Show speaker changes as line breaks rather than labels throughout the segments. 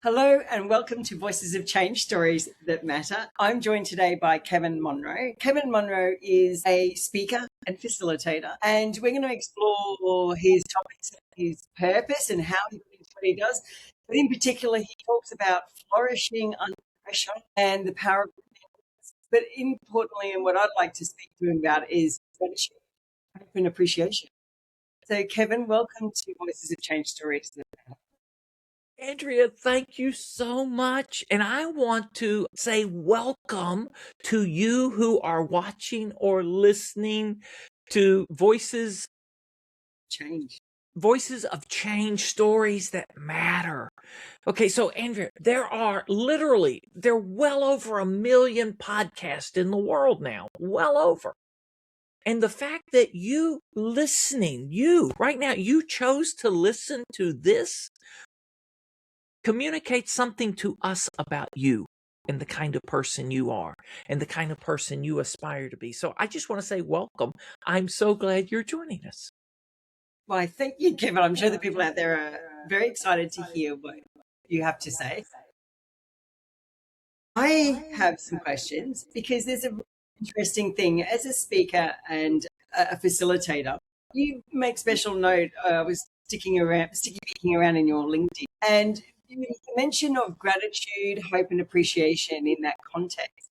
Hello and welcome to Voices of Change Stories That Matter. I'm joined today by Kevin Monroe. Kevin Monroe is a speaker and facilitator, and we're going to explore his topics, his purpose, and how he brings what he does. But in particular, he talks about flourishing under pressure and the power of resilience. But importantly, and what I'd like to speak to him about is gratitude, hope, and appreciation. So, Kevin, welcome to Voices of Change Stories That Matter.
Andrea, thank you so much. And I want to say welcome to you who are watching or listening to
Change.
Voices of Change Stories That Matter. Okay, so Andrea, there are well over 1 million podcasts in the world now, well over. And the fact that you right now, you chose to listen to this communicate something to us about you and the kind of person you are and the kind of person you aspire to be. So I just want to say welcome. I'm so glad you're joining us.
Well, thank you, Kevin. I'm sure the people out there are very excited to hear what you have to say. I have some questions because there's an interesting thing as a speaker and a facilitator. You make special note. I was sticky picking around in your LinkedIn, and you mention of gratitude, hope, and appreciation in that context.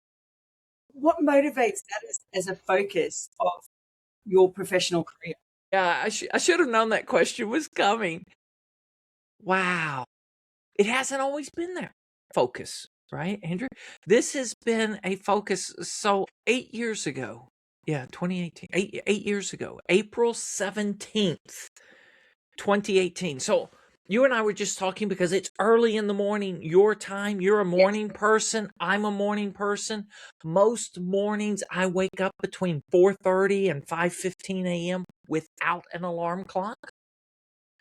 What motivates that as a focus of your professional career?
Yeah, I should have known that question was coming. Wow. It hasn't always been there. Focus, right, Andrew? This has been a focus. So 8 years ago, 2018, 8 years ago, April 17th, 2018. So you and I were just talking because it's early in the morning, your time. You're a morning person. I'm a morning person. Most mornings I wake up between 4:30 and 5:15 a.m. without an alarm clock.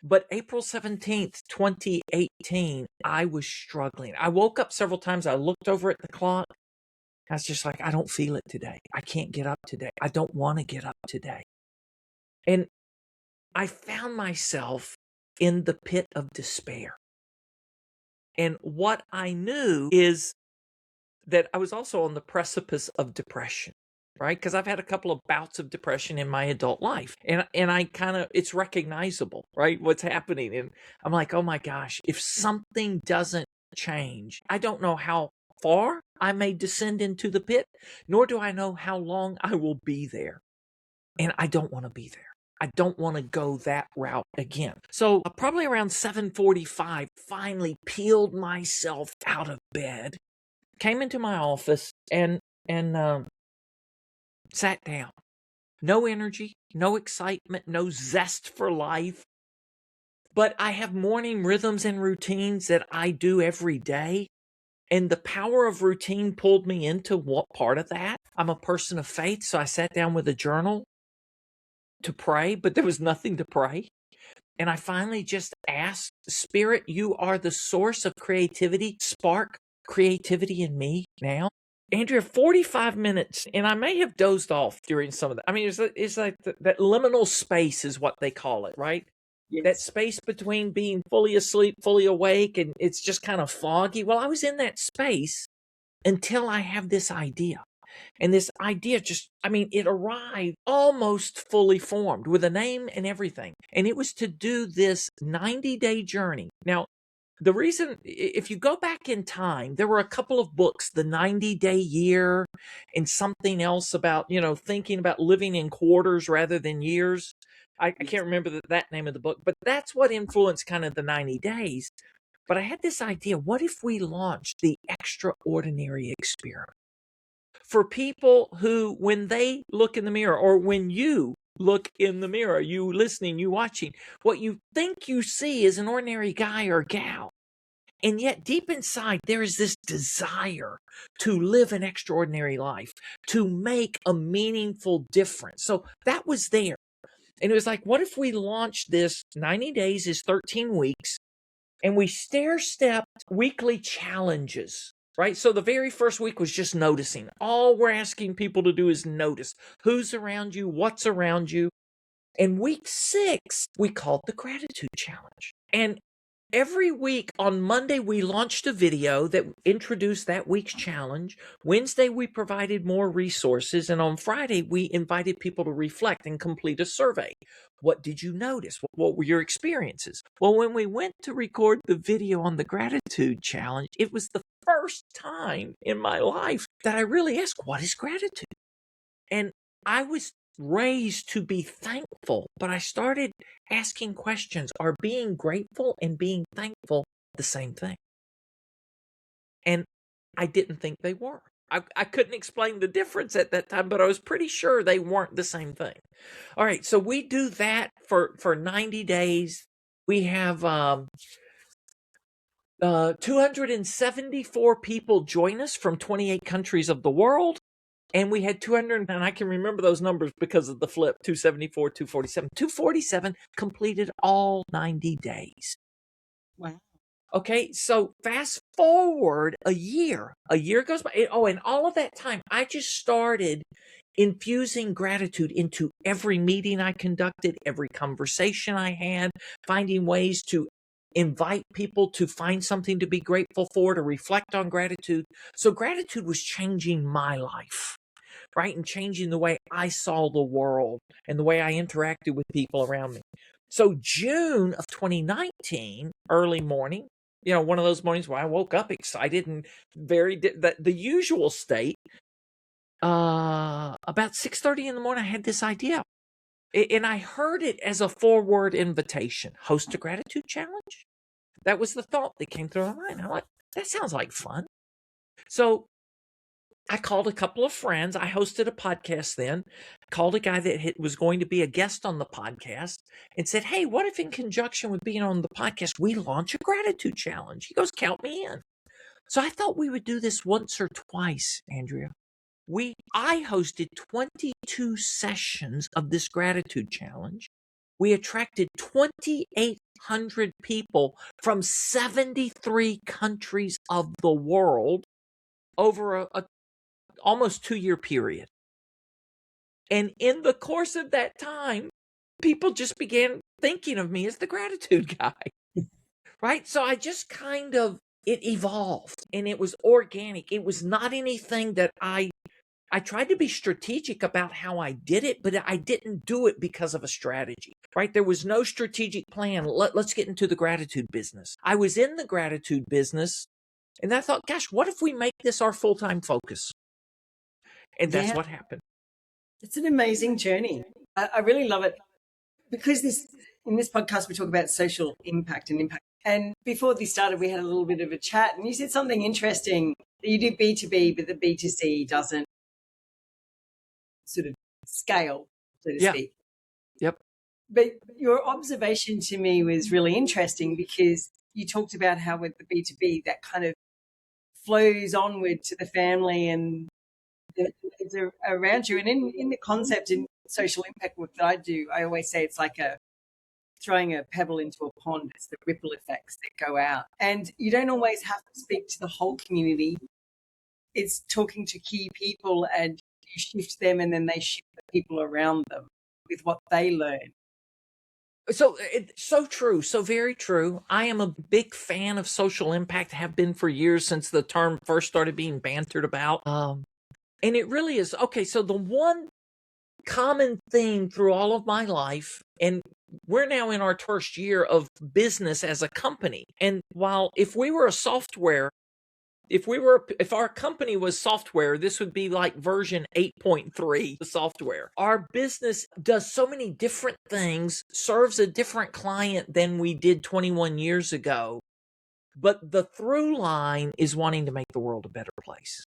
But April 17th, 2018, I was struggling. I woke up several times. I looked over at the clock. I was just like, I don't feel it today. I can't get up today. I don't want to get up today. And I found myself in the pit of despair. And what I knew is that I was also on the precipice of depression, right? Because I've had a couple of bouts of depression in my adult life. And I kind of, it's recognizable, right? What's happening. And I'm like, oh my gosh, if something doesn't change, I don't know how far I may descend into the pit, nor do I know how long I will be there. And I don't want to be there. I don't want to go that route again. So probably around 7:45, finally peeled myself out of bed, came into my office and sat down. No energy, no excitement, no zest for life. But I have morning rhythms and routines that I do every day. And the power of routine pulled me into what part of that? I'm a person of faith, so I sat down with a journal to pray, but there was nothing to pray. And I finally just asked, Spirit, you are the source of creativity. Spark creativity in me now. Andrea, 45 minutes, and I may have dozed off during some of that. I mean, it's like that liminal space is what they call it, right?
Yes.
That space between being fully asleep, fully awake, and it's just kind of foggy. Well, I was in that space until I have this idea. And this idea it arrived almost fully formed with a name and everything. And it was to do this 90-day journey. Now, the reason, if you go back in time, there were a couple of books, The 90-Day Year and something else about, thinking about living in quarters rather than years. I can't remember that name of the book, but that's what influenced kind of the 90 days. But I had this idea, what if we launched the extraordinary experiment? For people who, when they look in the mirror, or when you look in the mirror, you listening, you watching, what you think you see is an ordinary guy or gal. And yet deep inside, there is this desire to live an extraordinary life, to make a meaningful difference. So that was there. And it was like, what if we launched this 90 days is 13 weeks, and we stair-stepped weekly challenges, right? So the very first week was just noticing. All we're asking people to do is notice who's around you, what's around you. And week 6, we called the gratitude challenge. And every week on Monday, we launched a video that introduced that week's challenge. Wednesday, we provided more resources. And on Friday, we invited people to reflect and complete a survey. What did you notice? What were your experiences? Well, when we went to record the video on the gratitude challenge, it was the first time in my life that I really asked, what is gratitude? And I was raised to be thankful, but I started asking questions. Are being grateful and being thankful the same thing? And I didn't think they were. I couldn't explain the difference at that time, but I was pretty sure they weren't the same thing. All right, so we do that for 90 days. We have 274 people join us from 28 countries of the world. And we had 200, and I can remember those numbers because of the flip, 274, 247. 247 completed all 90 days.
Wow.
Okay, so fast forward a year goes by. Oh, and all of that time, I just started infusing gratitude into every meeting I conducted, every conversation I had, finding ways to invite people to find something to be grateful for, to reflect on gratitude. So gratitude was changing my life, right? And changing the way I saw the world and the way I interacted with people around me. So June of 2019, early morning, one of those mornings where I woke up excited and the usual state. About 6:30 in the morning, I had this idea. And I heard it as a 4-word invitation: host a gratitude challenge. That was the thought that came through my mind. I'm like, that sounds like fun. So I called a couple of friends. I hosted a podcast then, called a guy that was going to be a guest on the podcast and said, hey, what if in conjunction with being on the podcast, we launch a gratitude challenge? He goes, count me in. So I thought we would do this once or twice, Andrea. I hosted 22 sessions of this gratitude challenge. We attracted 2,800 people from 73 countries of the world over a almost 2-year period. And in the course of that time, people just began thinking of me as the gratitude guy, right? So I just it evolved and it was organic. It was not anything that I tried to be strategic about how I did it, but I didn't do it because of a strategy, right? There was no strategic plan. Let's get into the gratitude business. I was in the gratitude business and I thought, gosh, what if we make this our full-time focus? And that's what happened.
It's an amazing journey. I really love it because in this podcast, we talk about social impact and impact. And before this started, we had a little bit of a chat and you said something interesting that you do B2B, but the B2C doesn't sort of scale, so to speak.
Yep.
But your observation to me was really interesting because you talked about how with the B2B, that kind of flows onward to the family and it's around you. And in the concept in social impact work that I do, I always say it's like throwing a pebble into a pond. It's the ripple effects that go out. And you don't always have to speak to the whole community. It's talking to key people and you shift them and then they shift the people around them with what they learn.
So it's so true. So very true. I am a big fan of social impact, have been for years since the term first started being bantered about. And it really is. Okay, so the one common theme through all of my life, and we're now in our first year of business as a company. And while if our company was software, this would be like version 8.3 software. Our business does so many different things, serves a different client than we did 21 years ago. But the through line is wanting to make the world a better place,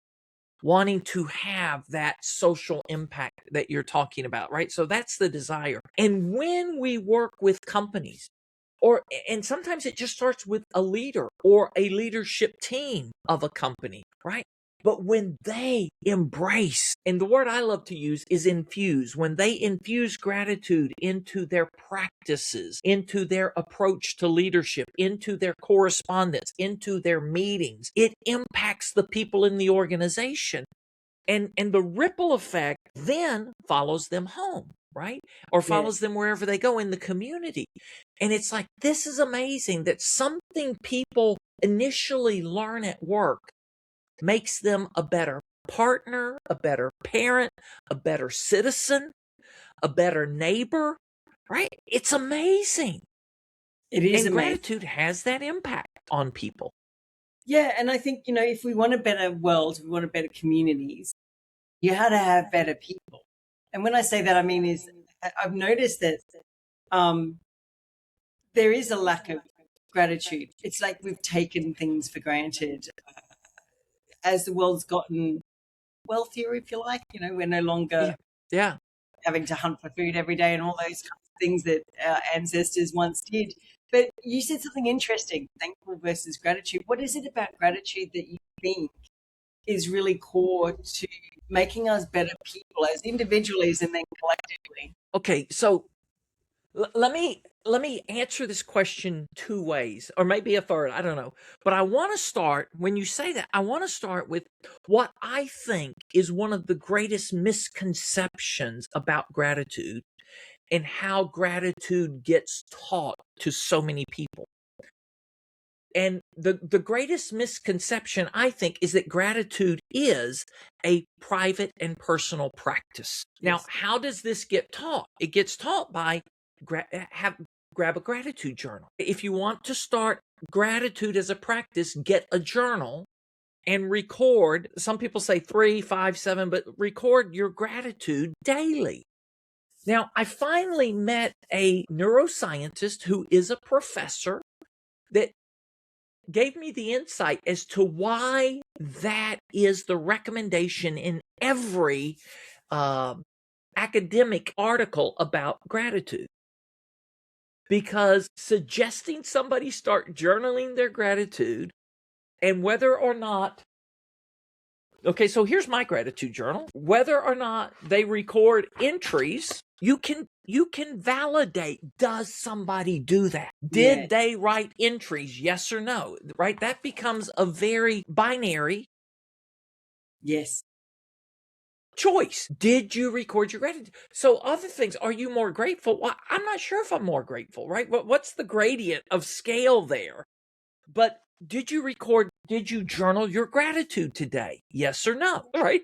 wanting to have that social impact that you're talking about, right? So that's the desire. And when we work with companies, and sometimes it just starts with a leader or a leadership team of a company, right? But when they embrace, and the word I love to use is infuse, when they infuse gratitude into their practices, into their approach to leadership, into their correspondence, into their meetings, it impacts the people in the organization. And the ripple effect then follows them home. right? Or follows
Yes.
them wherever they go in the community. And it's like, this is amazing that something people initially learn at work makes them a better partner, a better parent, a better citizen, a better neighbor, right? It's amazing.
It is
And
amazing.
gratitude has that impact on people.
Yeah, and I think, if we want a better world, if we want a better communities, you had to have better people. And when I say that, I mean I've noticed that um, there is a lack of gratitude. It's like we've taken things for granted as the world's gotten wealthier, if you like. We're no longer
Yeah. Yeah.
having to hunt for food every day and all those kinds of things that our ancestors once did. But you said something interesting, thankful versus gratitude. What is it about gratitude that you think is really core to making us better people as individuals and then collectively?
Okay, so let me answer this question two ways, or maybe a third, I don't know. But I want to start, when you say that, I want to start with what I think is one of the greatest misconceptions about gratitude and how gratitude gets taught to so many people. And the greatest misconception, I think, is that gratitude is a private and personal practice. Now,
Yes.
how does this get taught? It gets taught by grab a gratitude journal. If you want to start gratitude as a practice, get a journal and record. Some people say 3, 5, 7, but record your gratitude daily. Now, I finally met a neuroscientist who is a professor that gave me the insight as to why that is the recommendation in every academic article about gratitude. Because suggesting somebody start journaling their gratitude, and whether or not, okay, so here's my gratitude journal. Whether or not they record entries, you can validate, does somebody do that?
Yeah.
Did they write entries? Yes or no? Right? That becomes a very binary
Yes.
choice. Did you record your gratitude? So other things, are you more grateful? Well, I'm not sure if I'm more grateful, right? What's the gradient of scale there? But did you journal your gratitude today? Yes or no? Right?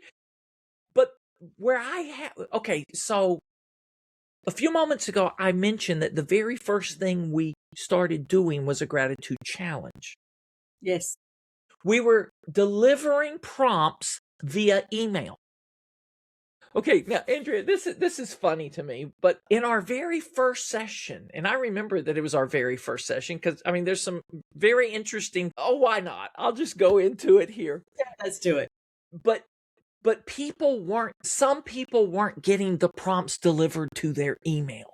But okay, so a few moments ago, I mentioned that the very first thing we started doing was a gratitude challenge.
Yes.
We were delivering prompts via email. Okay, now Andrea, this is funny to me, but in our very first session, and I remember that it was our very first session because there's some very interesting. Oh, why not? I'll just go into it here.
Yeah, let's do it.
But some people weren't getting the prompts delivered to their email.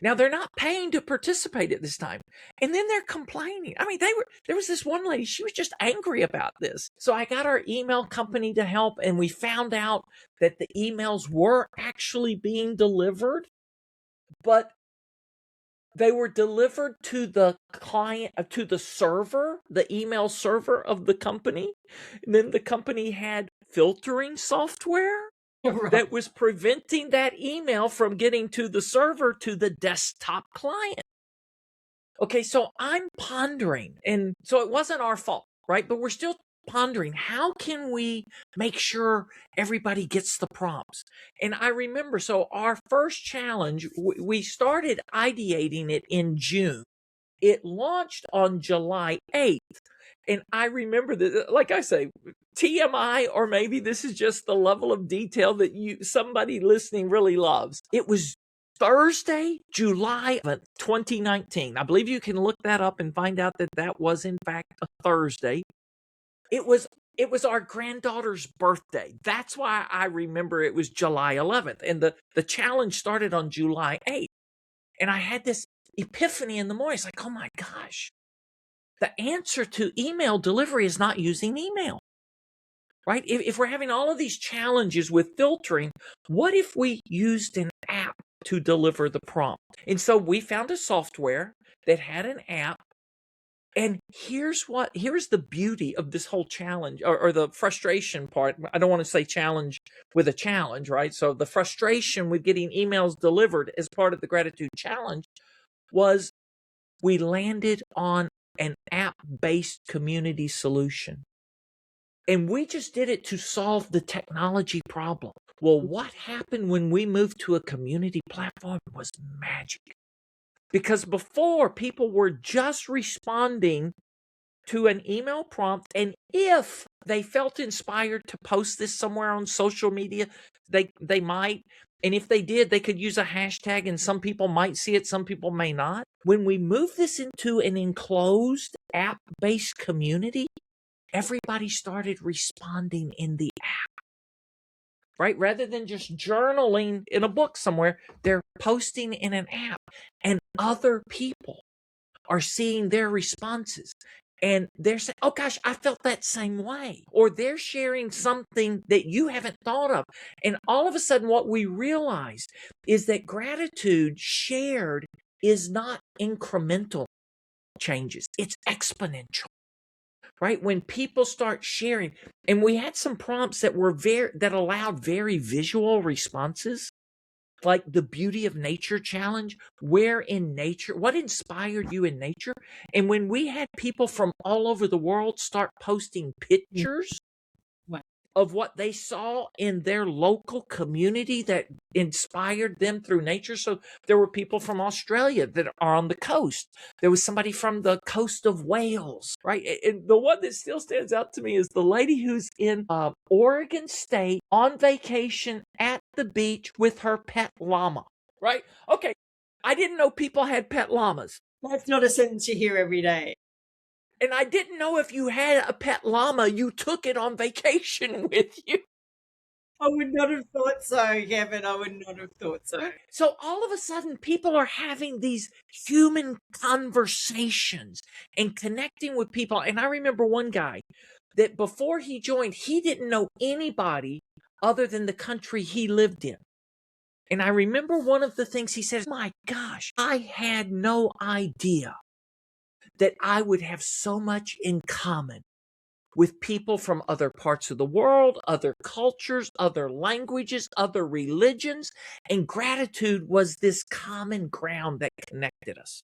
Now they're not paying to participate at this time. And then they're complaining. There was this one lady, she was just angry about this. So I got our email company to help, and we found out that the emails were actually being delivered, but they were delivered to the client, to the server, the email server of the company. And then the company had filtering software
Right.
that was preventing that email from getting to the server to the desktop client. Okay, so I'm pondering, and so it wasn't our fault, right? But we're still pondering, how can we make sure everybody gets the prompts? And I remember, so our first challenge, we started ideating it in June. It launched on July 8th. And I remember that, like I say, TMI, or maybe this is just the level of detail that somebody listening really loves. It was Thursday, July 2019. I believe you can look that up and find out that that was in fact a Thursday. It was our granddaughter's birthday. That's why I remember it was July 11th. And the challenge started on July 8th. And I had this epiphany in the morning. It's like, oh my gosh, the answer to email delivery is not using email, right? If we're having all of these challenges with filtering, what if we used an app to deliver the prompt? And so we found a software that had an app And here's the beauty of this whole challenge, or the frustration part. I don't want to say challenge with a challenge, right? So the frustration with getting emails delivered as part of the gratitude challenge was we landed on an app-based community solution. And we just did it to solve the technology problem. Well, what happened when we moved to a community platform was magic. Because before, people were just responding to an email prompt, and if they felt inspired to post this somewhere on social media, they might. And if they did, they could use a hashtag, and some people might see it, some people may not. When we move this into an enclosed app-based community, everybody started responding in the app, right? Rather than just journaling in a book somewhere, they're posting in an app, and other people are seeing their responses. And they're saying, oh gosh, I felt that same way. Or they're sharing something that you haven't thought of. And all of a sudden, what we realize is that gratitude shared is not incremental changes, it's exponential. Right? When people start sharing, and we had some prompts that allowed very visual responses, like the Beauty of Nature challenge. Where in nature, what inspired you in nature? And when we had people from all over the world start posting pictures of what they saw in their local community that inspired them through nature. So there were people from Australia that are on the coast. There was somebody from the coast of Wales, right? And the one that still stands out to me is the lady who's in Oregon State on vacation at the beach with her pet llama, right? Okay. I didn't know people had pet llamas.
That's not a sentence you hear every day.
And I didn't know if you had a pet llama, you took it on vacation with you.
I would not have thought so, Kevin. I would not have thought so.
So all of a sudden, people are having these human conversations and connecting with people. And I remember one guy that before he joined, he didn't know anybody other than the country he lived in. And I remember one of the things he said, my gosh, I had no idea that I would have so much in common with people from other parts of the world, other cultures, other languages, other religions. And gratitude was this common ground that connected us.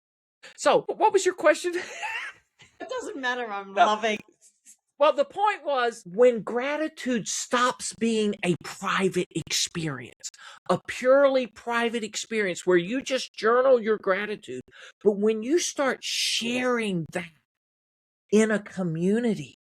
So, what was your question?
It doesn't matter. I'm loving.
Well, the point was, when gratitude stops being a private experience, a purely private experience where you just journal your gratitude, but when you start sharing that in a community,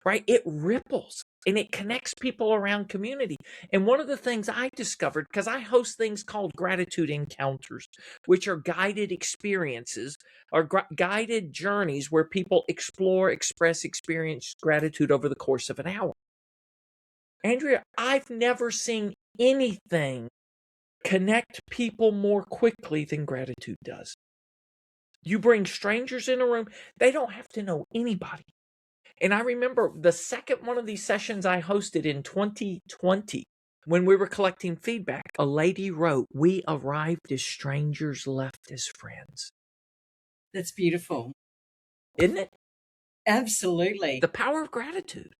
right, it ripples and it connects people around community. And one of the things I discovered, because I host things called gratitude encounters, which are guided experiences or guided journeys where people explore, express, experience gratitude over the course of an hour. Andrea, I've never seen anything connect people more quickly than gratitude does. You bring strangers in a room, they don't have to know anybody. And I remember the second one of these sessions I hosted in 2020, when we were collecting feedback, a lady wrote, "We arrived as strangers, left as friends."
That's beautiful.
Isn't it?
Absolutely.
The power of gratitude.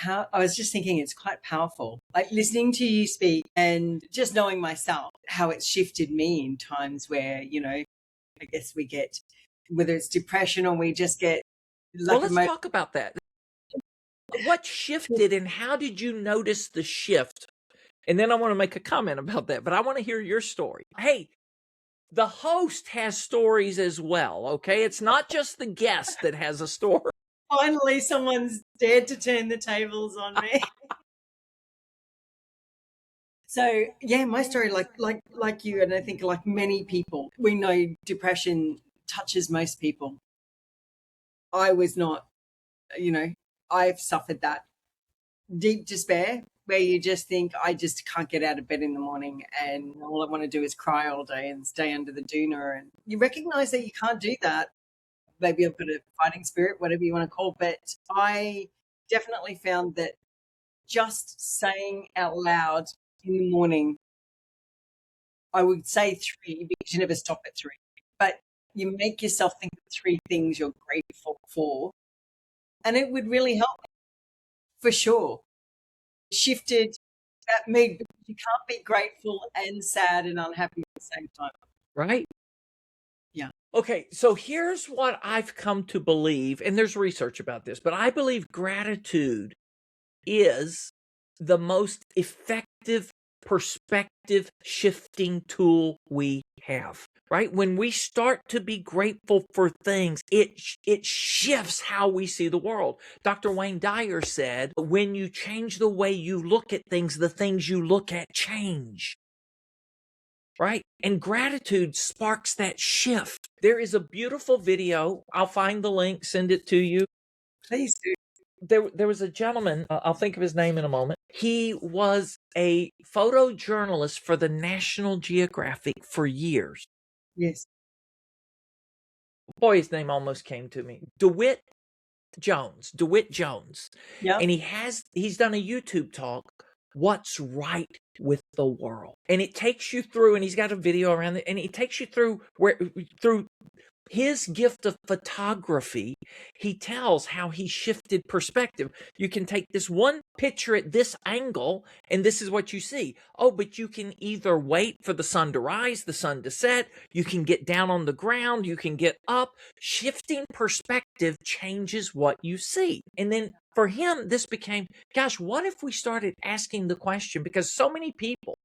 I was just thinking it's quite powerful. Like listening to you speak and just knowing myself, how it's shifted me in times where, I guess we get, whether it's depression or we just get
Well, let's talk about that. What shifted and how did you notice the shift? And then I want to make a comment about that, but I want to hear your story. Hey, the host has stories as well, okay? It's not just the guest that has a story.
Finally, someone's dared to turn the tables on me. So yeah, my story, like you, and I think like many people, we know depression touches most people. I was not, I've suffered that deep despair where you just think, I just can't get out of bed in the morning and all I want to do is cry all day and stay under the doona. And you recognize that you can't do that. Maybe I've got a fighting spirit, whatever you want to call it. But I definitely found that just saying out loud in the morning, I would say 3 because you never stop at 3. But You make yourself think of 3 things you're grateful for, and it would really help for sure. Shifted that mood because you can't be grateful and sad and unhappy at the same time.
Right?
Yeah.
Okay, so here's what I've come to believe, and there's research about this, but I believe gratitude is the most effective perspective shifting tool we have. Right? When we start to be grateful for things, it shifts how we see the world. Dr. Wayne Dyer said, when you change the way you look at things, the things you look at change. Right? And gratitude sparks that shift. There is a beautiful video. I'll find the link, send it to you.
Please do.
There was a gentleman, I'll think of his name in a moment. He was a photojournalist for the National Geographic for years.
Yes.
Boy, his name almost came to me. DeWitt Jones.
Yeah.
And he's done a YouTube talk, What's Right with the World. And it takes you through, and he's got a video around it, and it takes you through his gift of photography. He tells how he shifted perspective. You can take this one picture at this angle, and this is what you see. Oh, but you can either wait for the sun to rise, the sun to set. You can get down on the ground. You can get up. Shifting perspective changes what you see. And then for him, this became, gosh, what if we started asking the question? Because so many people,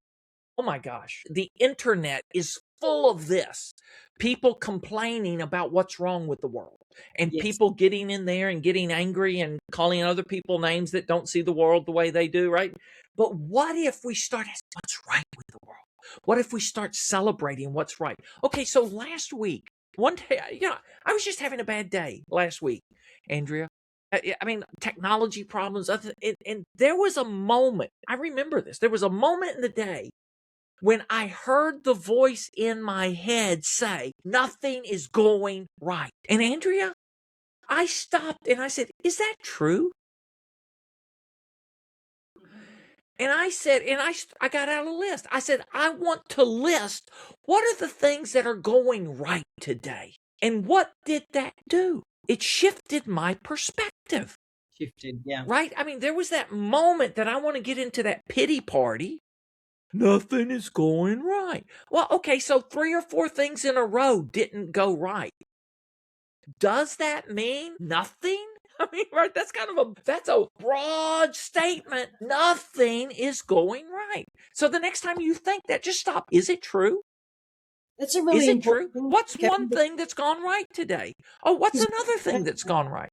oh my gosh, the internet is full of this. People complaining about what's wrong with the world, and
Yes.
people getting in there and getting angry and calling other people names that don't see the world the way they do, right? But what if we start asking what's right with the world? What if we start celebrating what's right? Okay, so last week, one day, I was just having a bad day last week, Andrea. I mean, technology problems. And there was a moment, I remember this. There was a moment in the day when I heard the voice in my head say, nothing is going right. And Andrea, I stopped and I said, is that true? And I said, and I got out a list. I said, I want to list what are the things that are going right today. And what did that do? It shifted my perspective.
Shifted, yeah.
Right? I mean, there was that moment that I want to get into that pity party. Nothing is going right. Well, okay, so 3 or 4 things in a row didn't go right. Does that mean nothing? I mean, right, that's a broad statement. Nothing is going right. So the next time you think that, just stop. Is it true?
That's a really
Is it
important
true?
thing.
What's one thing that's gone right today? Oh, what's
Because
another thing that's gone right?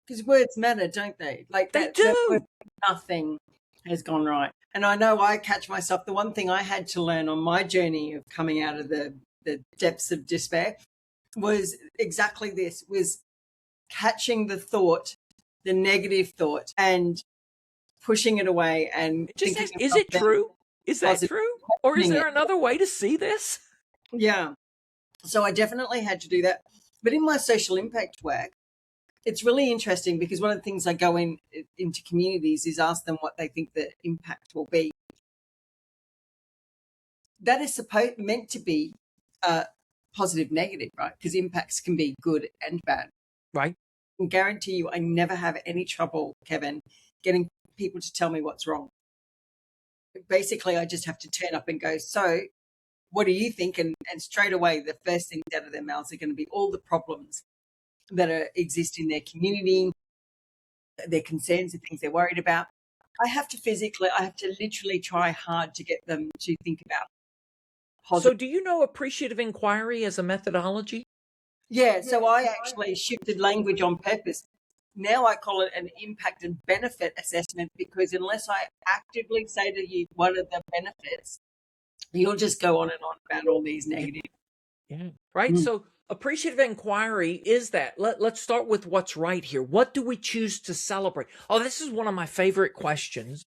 Because words matter, don't they? Like
They
that
do.
nothing has gone right. And I know I catch myself. The one thing I had to learn on my journey of coming out of the depths of despair was exactly this, was catching the thought, the negative thought, and pushing it away and
Just
thinking
ask, is it
about
true? Is that
positive,
true? Or is
questioning
there
it.
another way to see this?
Yeah. So I definitely had to do that. But in my social impact work, it's really interesting because one of the things I go into communities is ask them what they think the impact will be. That is meant to be positive, negative, right? Because impacts can be good and bad.
Right.
I can guarantee you I never have any trouble, Kevin, getting people to tell me what's wrong. Basically, I just have to turn up and go, so what do you think? And straight away, the first things out of their mouths are going to be all the problems that exist in their community, their concerns, the things they're worried about. I have to literally try hard to get them to think about positive.
So do you know appreciative inquiry as a methodology?
Yeah, so I actually shifted language on purpose. Now I call it an impact and benefit assessment because unless I actively say to you, what are the benefits, you'll just go on and on about all these negative.
Yeah. Right. So appreciative inquiry is that. Let's start with what's right here. What do we choose to celebrate? Oh, this is one of my favorite questions.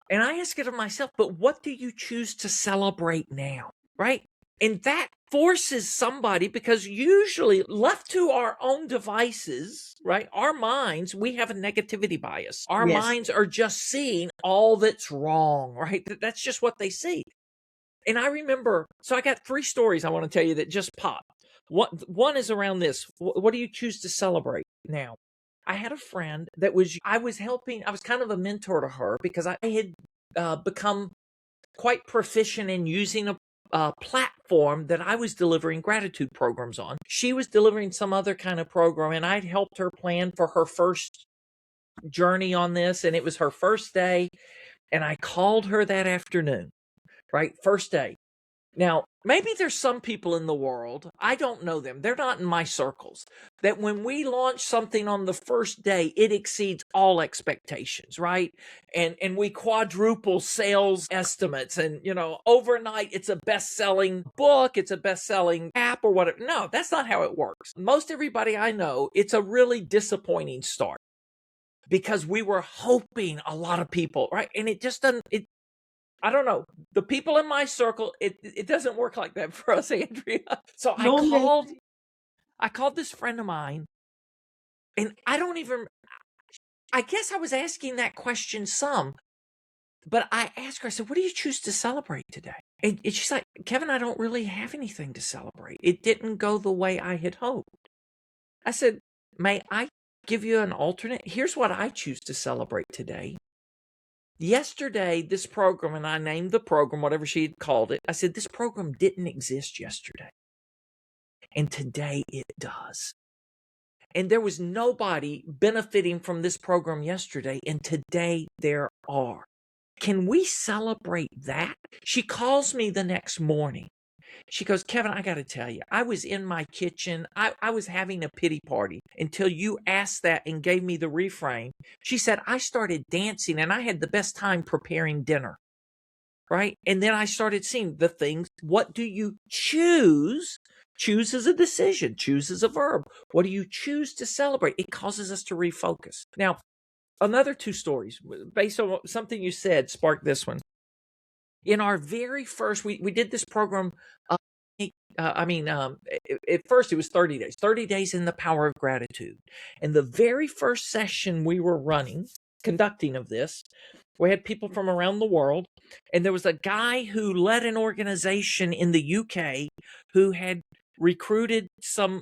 And I ask it of myself, but what do you choose to celebrate now? Right. And that forces somebody, because usually left to our own devices, right? Our minds, we have a negativity bias. Our
Yes.
minds are just seeing all that's wrong, right? That's just what they see. And I remember, so I got 3 stories I want to tell you that just popped. One is around this. What do you choose to celebrate now? I had a friend I was kind of a mentor to her because I had become quite proficient in using a platform that I was delivering gratitude programs on. She was delivering some other kind of program, and I'd helped her plan for her first journey on this, and it was her first day. And I called her that afternoon, right? First day. Now, maybe there's some people in the world, I don't know them, they're not in my circles, that when we launch something on the first day, it exceeds all expectations, right? And we quadruple sales estimates, and overnight it's a best-selling book, it's a best-selling app or whatever. No, that's not how it works. Most everybody I know, it's a really disappointing start because we were hoping a lot of people, right? And it just doesn't, I don't know. The people in my circle, it doesn't work like that for us, Andrea. So I called this friend of mine, and I guess I was asking that question some, but I asked her, I said, what do you choose to celebrate today? And she's like, Kevin, I don't really have anything to celebrate. It didn't go the way I had hoped. I said, may I give you an alternate? Here's what I choose to celebrate today. Yesterday, this program, and I named the program, whatever she had called it, I said, this program didn't exist yesterday. And today it does. And there was nobody benefiting from this program yesterday, and today there are. Can we celebrate that? She calls me the next morning. She goes, Kevin, I got to tell you, I was in my kitchen. I was having a pity party until you asked that and gave me the reframe. She said, I started dancing and I had the best time preparing dinner, right? And then I started seeing the things. What do you choose? Choose is a decision. Choose is a verb. What do you choose to celebrate? It causes us to refocus. Now, another two stories based on something you said sparked this one. In our very first, we did this program. At first it was 30 days, 30 days in the power of gratitude. And the very first session we were conducting of this, we had people from around the world. And there was a guy who led an organization in the UK who had recruited some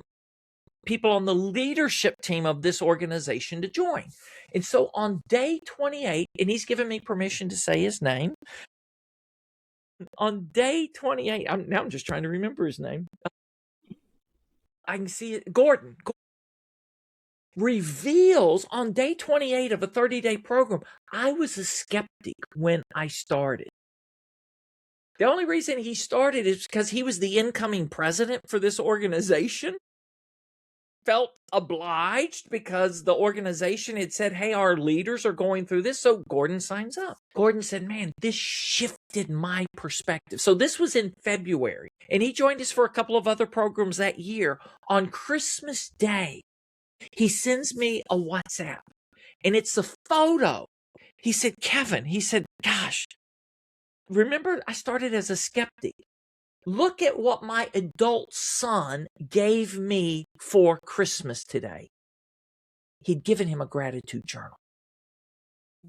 people on the leadership team of this organization to join. And so on day 28, and he's given me permission to say his name. On day 28, I'm just trying to remember his name. I can see it. Gordon reveals on day 28 of a 30-day program, I was a skeptic when I started. The only reason he started is because he was the incoming president for this organization. Felt obliged because the organization had said, hey, our leaders are going through this. So Gordon signs up. Gordon said, man, this shifted my perspective. So this was in February, and he joined us for a couple of other programs that year. On Christmas Day, he sends me a WhatsApp, and it's a photo. He said, Kevin, he said, gosh, remember I started as a skeptic. Look at what my adult son gave me for Christmas today. He'd given him a gratitude journal.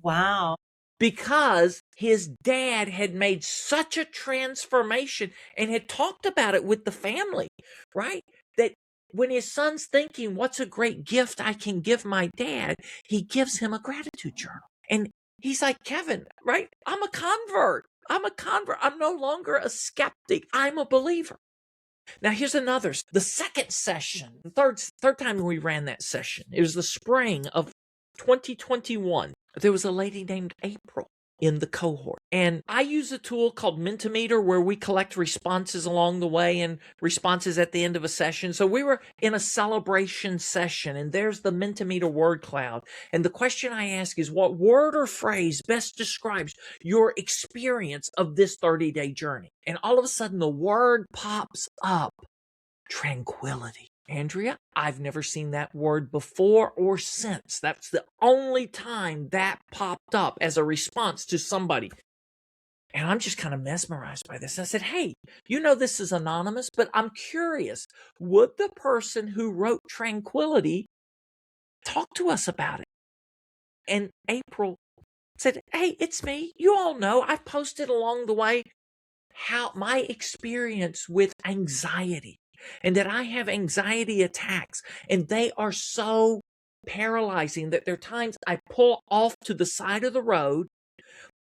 Wow.
Because his dad had made such a transformation and had talked about it with the family, right? That when his son's thinking, what's a great gift I can give my dad? He gives him a gratitude journal. And he's like, Kevin, right? I'm a convert. I'm no longer a skeptic. I'm a believer. Now, here's another. The second session, third time we ran that session, it was the spring of 2021. There was a lady named April in the cohort. And I use a tool called Mentimeter where we collect responses along the way and responses at the end of a session. So we were in a celebration session, and there's the Mentimeter word cloud. And the question I ask is, what word or phrase best describes your experience of this 30-day journey? And all of a sudden the word pops up, tranquility. Andrea, I've never seen that word before or since. That's the only time that popped up as a response to somebody. And I'm just kind of mesmerized by this. I said, hey, this is anonymous, but I'm curious. Would the person who wrote tranquility talk to us about it? And April said, hey, it's me. You all know I've posted along the way how my experience with anxiety. and that I have anxiety attacks, and they are so paralyzing that there are times I pull off to the side of the road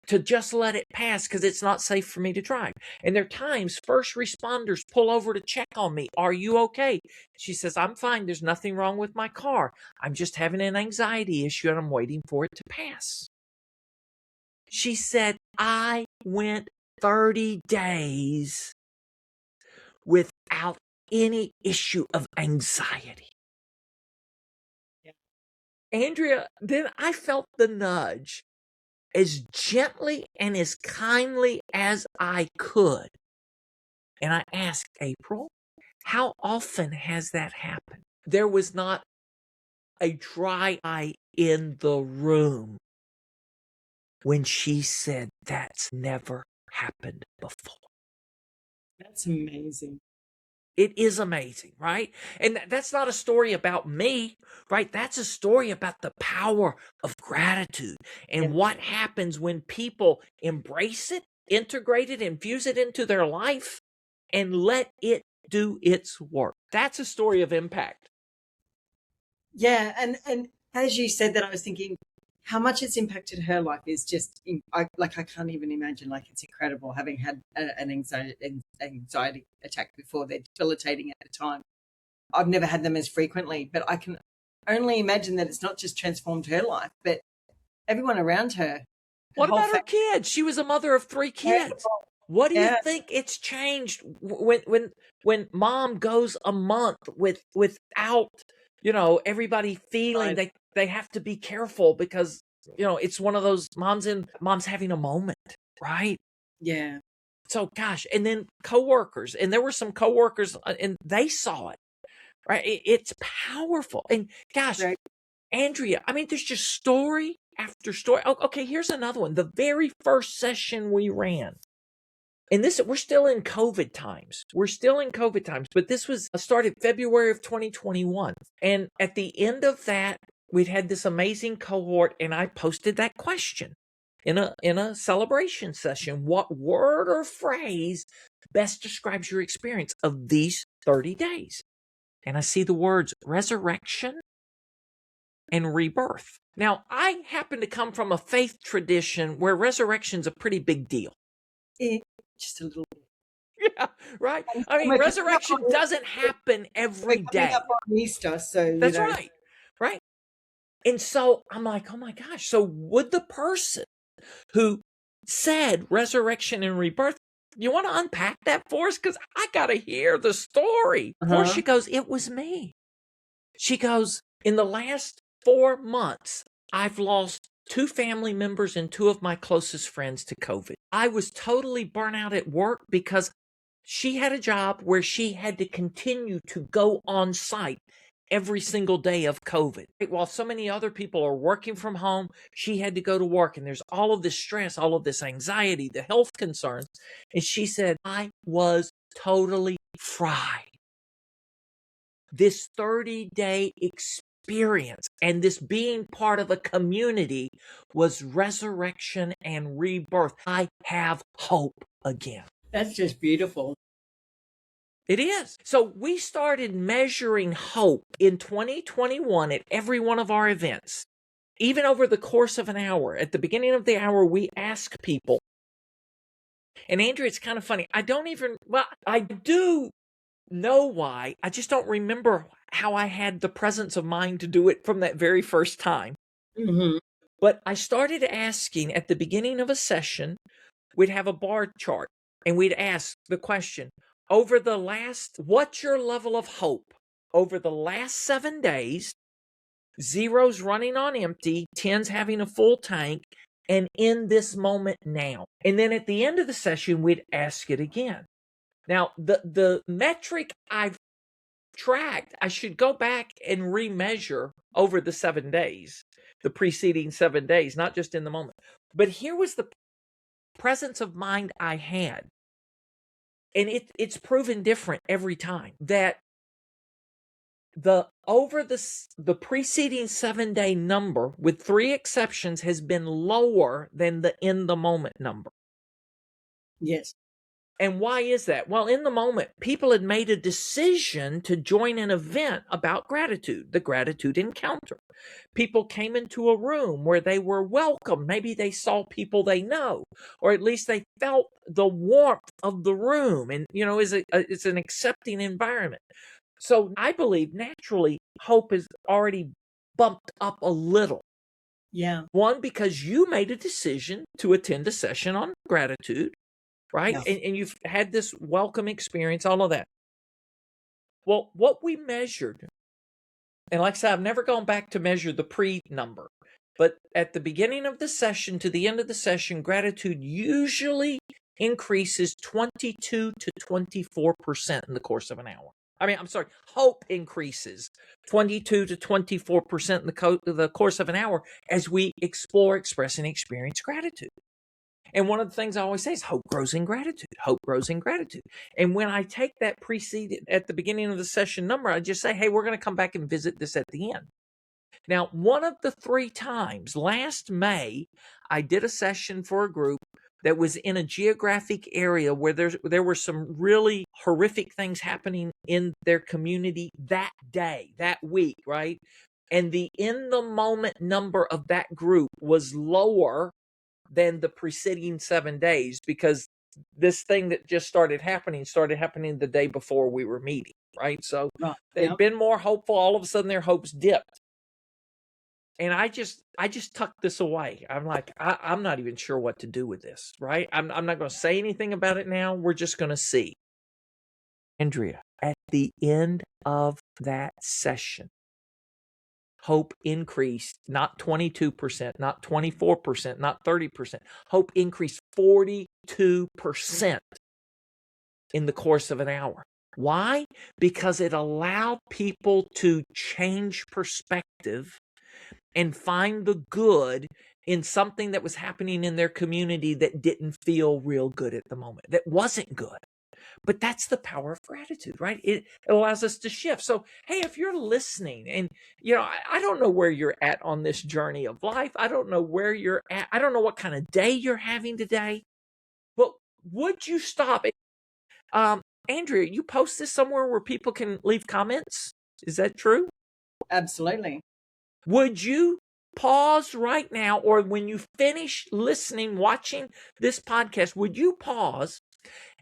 to just let it pass because it's not safe for me to drive. And there are times first responders pull over to check on me. Are you okay? She says, I'm fine. There's nothing wrong with my car. I'm just having an anxiety issue and I'm waiting for it to pass. She said, I went 30 days without any issue of anxiety.
Yeah.
Andrea, then I felt the nudge as gently and as kindly as I could. And I asked April, how often has that happened? There was not a dry eye in the room when she said that's never happened before.
That's amazing.
It is amazing, right? And that's not a story about me, right? That's a story about the power of gratitude and what happens when people embrace it, integrate it, infuse it into their life, and let it do its work. That's a story of impact.
Yeah, and as you said that, I was thinking how much it's impacted her life is just I can't even imagine. Like, it's incredible having had an anxiety attack before. They're debilitating at the time. I've never had them as frequently, but I can only imagine that it's not just transformed her life, but everyone around her.
What about her kids? She was a mother of 3 kids. What do you think it's changed when mom goes a month without, everybody feeling they have to be careful because, it's one of those mom's having a moment, right?
Yeah.
So gosh, and then coworkers, and there were some coworkers and they saw it, right? It's powerful. And gosh,
Right.
Andrea, I mean, there's just story after story. Oh, okay, here's another one. The very first session we ran, and we're still in COVID times. But this was started February of 2021. And at the end of that, we'd had this amazing cohort, and I posted that question in a celebration session. What word or phrase best describes your experience of these 30 days? And I see the words resurrection and rebirth. Now, I happen to come from a faith tradition where resurrection's a pretty big deal.
Just a little bit.
Yeah, right. I mean, resurrection doesn't happen every day.
We're coming up on Easter, so
that's right. Right. And so I'm like, oh my gosh. So would the person who said resurrection and rebirth, you want to unpack that for us? Because I got to hear the story. Of course, she goes, it was me. She goes, in the last 4 months, I've lost 2 family members and 2 of my closest friends to COVID. I was totally burnt out at work because she had a job where she had to continue to go on site every single day of COVID. While so many other people are working from home, she had to go to work, and there's all of this stress, all of this anxiety, the health concerns. And she said, I was totally fried. This 30-day experience and this being part of a community was resurrection and rebirth. I have hope again.
That's just beautiful.
It is. So we started measuring hope in 2021 at every one of our events. Even over the course of an hour, at the beginning of the hour, we ask people. And Andrea, it's kind of funny. I do know why. I just don't remember how I had the presence of mind to do it from that very first time.
Mm-hmm.
But I started asking at the beginning of a session, we'd have a bar chart and we'd ask the question, what's your level of hope over the last 7 days? 0's running on empty, 10's having a full tank, and in this moment now. And then at the end of the session, we'd ask it again. Now, the metric I've tracked, I should go back and remeasure over the 7 days, the preceding 7 days, not just in the moment. But here was the presence of mind I had. And it's proven different every time, that the preceding 7-day number, with 3 exceptions, has been lower than the in the moment number.
Yes.
And why is that? Well, in the moment, people had made a decision to join an event about gratitude, the gratitude encounter. People came into a room where they were welcome. Maybe they saw people they know, or at least they felt the warmth of the room. And, it's an accepting environment. So I believe naturally hope is already bumped up a little.
Yeah.
One, because you made a decision to attend a session on gratitude. Right?
Yeah.
And you've had this welcome experience, all of that. Well, what we measured, and like I said, I've never gone back to measure the pre-number, but at the beginning of the session to the end of the session, gratitude usually increases 22 to 24% in the course of an hour. Hope increases 22 to 24% in the course of an hour as we explore, express, and experience gratitude. And one of the things I always say is hope grows in gratitude. Hope grows in gratitude. And when I take that preceded at the beginning of the session number, I just say, hey, we're going to come back and visit this at the end. Now, one of the 3 times last May, I did a session for a group that was in a geographic area where there were some really horrific things happening in their community that day, that week, right? And the in the moment number of that group was lower than the preceding 7 days, because this thing that just started happening the day before we were meeting, right? So they'd been more hopeful. All of a sudden their hopes dipped. And I just tucked this away. I'm like, I'm not even sure what to do with this, right? I'm not going to say anything about it now. We're just going to see. Andrea, at the end of that session, hope increased not 22%, not 24%, not 30%. Hope increased 42% in the course of an hour. Why? Because it allowed people to change perspective and find the good in something that was happening in their community that didn't feel real good at the moment, that wasn't good. But that's the power of gratitude, right? It allows us to shift. So, hey, if you're listening and, I don't know where you're at on this journey of life. I don't know where you're at. I don't know what kind of day you're having today. But would you stop? Andrea, you post this somewhere where people can leave comments? Is that true?
Absolutely.
Would you pause right now, or when you finish listening, watching this podcast, would you pause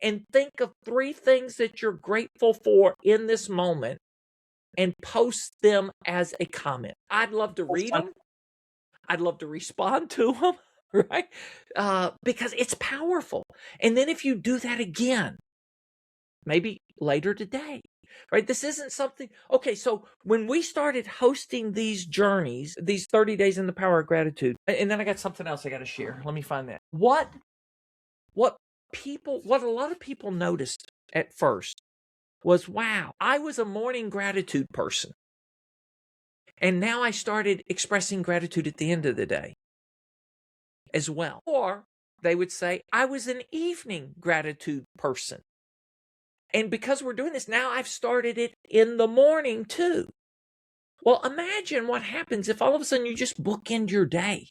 and think of 3 things that you're grateful for in this moment and post them as a comment? I'd love to read them. I'd love to respond to them, right? Because it's powerful. And then if you do that again, maybe later today, right? This isn't something. Okay, so when we started hosting these journeys, these 30 days in the power of gratitude, and then I got something else I got to share. Let me find that. What a lot of people noticed at first was, wow, I was a morning gratitude person. And now I started expressing gratitude at the end of the day as well. Or they would say, I was an evening gratitude person. And because we're doing this, now I've started it in the morning too. Well, imagine what happens if all of a sudden you just bookend your day.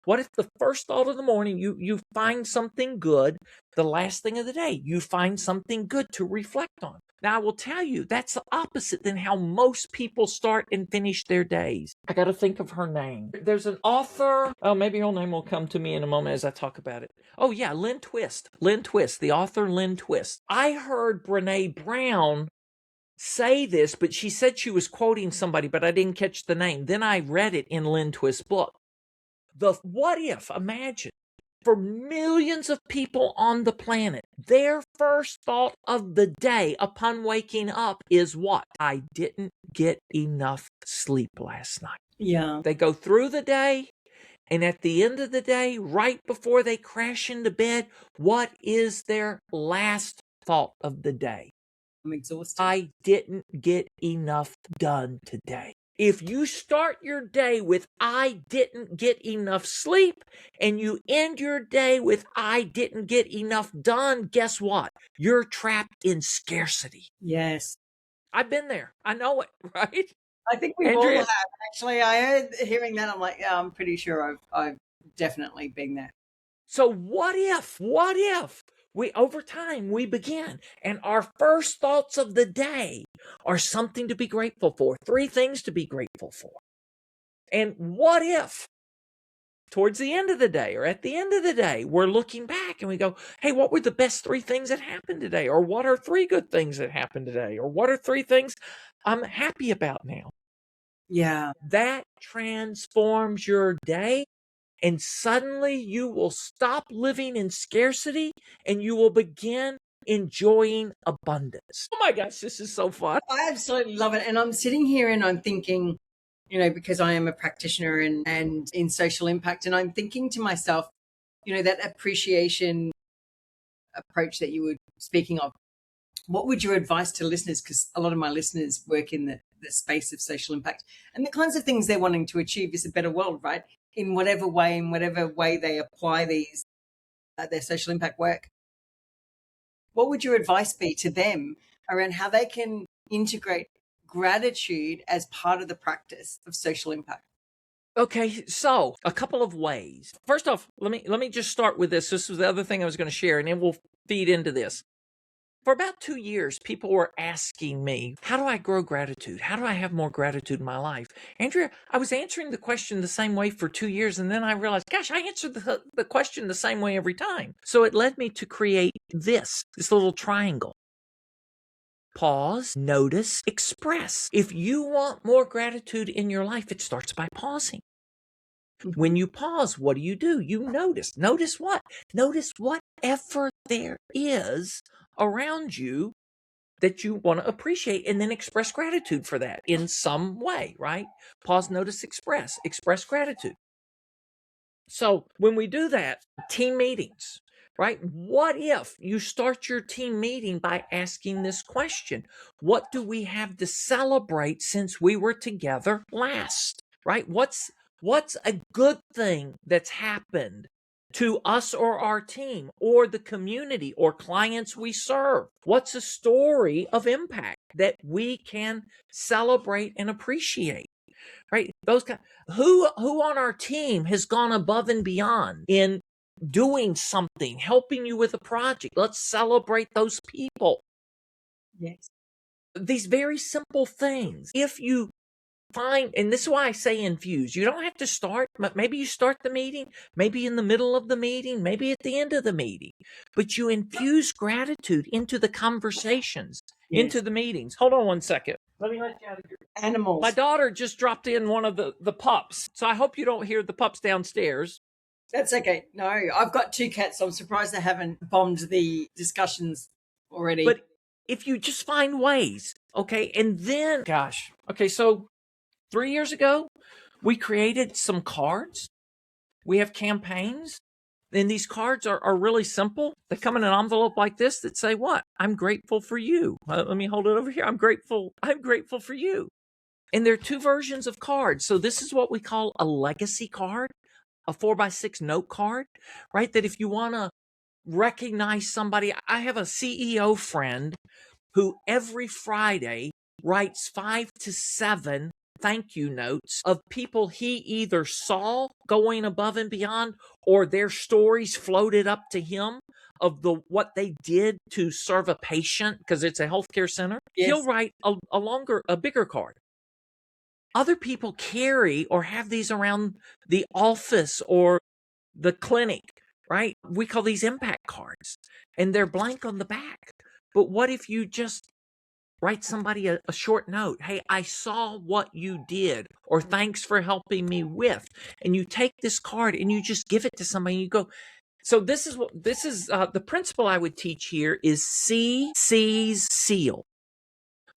What if the first thought of the morning, you find something good, the last thing of the day, you find something good to reflect on? Now, I will tell you, that's the opposite than how most people start and finish their days. I got to think of her name. There's an author. Oh, maybe her name will come to me in a moment as I talk about it. Oh, yeah, Lynn Twist. Lynn Twist, the author Lynn Twist. I heard Brene Brown say this, but she said she was quoting somebody, but I didn't catch the name. Then I read it in Lynn Twist's book. Imagine, for millions of people on the planet, their first thought of the day upon waking up is what? I didn't get enough sleep last night.
Yeah.
They go through the day, and at the end of the day, right before they crash into bed, what is their last thought of the day?
I'm exhausted.
I didn't get enough done today. If you start your day with, I didn't get enough sleep, and you end your day with, I didn't get enough done, guess what? You're trapped in scarcity.
Yes.
I've been there. I know it, right?
I think we've all have. Actually, I heard hearing that. I'm like, yeah, I'm pretty sure I've definitely been there.
So what if Over time, we begin. And our first thoughts of the day are something to be grateful for, 3 things to be grateful for. And what if towards the end of the day or at the end of the day, we're looking back and we go, hey, what were the best 3 things that happened today? Or what are 3 good things that happened today? Or what are 3 things I'm happy about now?
Yeah.
That transforms your day. And suddenly you will stop living in scarcity and you will begin enjoying abundance. Oh my gosh, this is so fun.
I absolutely love it. And I'm sitting here and I'm thinking, because I am a practitioner and in social impact, and I'm thinking to myself, that appreciation approach that you were speaking of, what would your advice to listeners, because a lot of my listeners work in the space of social impact, and the kinds of things they're wanting to achieve is a better world, right? In whatever way they apply these, their social impact work. What would your advice be to them around how they can integrate gratitude as part of the practice of social impact?
Okay, so a couple of ways. First off, let me just start with this. This was the other thing I was going to share, and then we'll feed into this. For about 2 years, people were asking me, how do I grow gratitude? How do I have more gratitude in my life? Andrea, I was answering the question the same way for 2 years, and then I realized, gosh, I answered the question the same way every time. So it led me to create this little triangle. Pause, notice, express. If you want more gratitude in your life, it starts by pausing. When you pause, what do? You notice. Notice what? Notice whatever there is around you that you want to appreciate, and then express gratitude for that in some way, right? Pause, notice, express. Express gratitude. So when we do that, team meetings, right? What if you start your team meeting by asking this question? What do we have to celebrate since we were together last, right? What's a good thing that's happened to us or our team or the community or clients we serve? What's a story of impact that we can celebrate and appreciate? Right? Those kind. Who on our team has gone above and beyond in doing something, helping you with a project? Let's celebrate those people.
Yes.
These very simple things. If you find, and this is why I say infuse, you don't have to start, maybe you start the meeting, maybe in the middle of the meeting, maybe at the end of the meeting, but you infuse gratitude into the conversations, into the meetings. Hold on one second. Let me let you out of here.
Animals.
My daughter just dropped in one of the pups, so I hope you don't hear the pups downstairs.
That's okay. No, I've got 2 cats, so I'm surprised they haven't bombed the discussions already.
But if you just find ways, okay, and then, gosh, okay, so 3 years ago, we created some cards. We have campaigns, and these cards are really simple. They come in an envelope like this that say, what? I'm grateful for you. Let me hold it over here. I'm grateful for you. And there are 2 versions of cards. So this is what we call a legacy card, a 4x6 note card, right? That if you want to recognize somebody, I have a CEO friend who every Friday writes 5 to 7 thank you notes of people he either saw going above and beyond or their stories floated up to him of what they did to serve a patient because it's a healthcare center. Yes. He'll write a bigger card. Other people carry or have these around the office or the clinic, right? We call these impact cards, and they're blank on the back. But what if you just write somebody a short note? Hey, I saw what you did, or thanks for helping me with. And you take this card and you just give it to somebody and you go. So this is the principle I would teach here is see, seize, seal.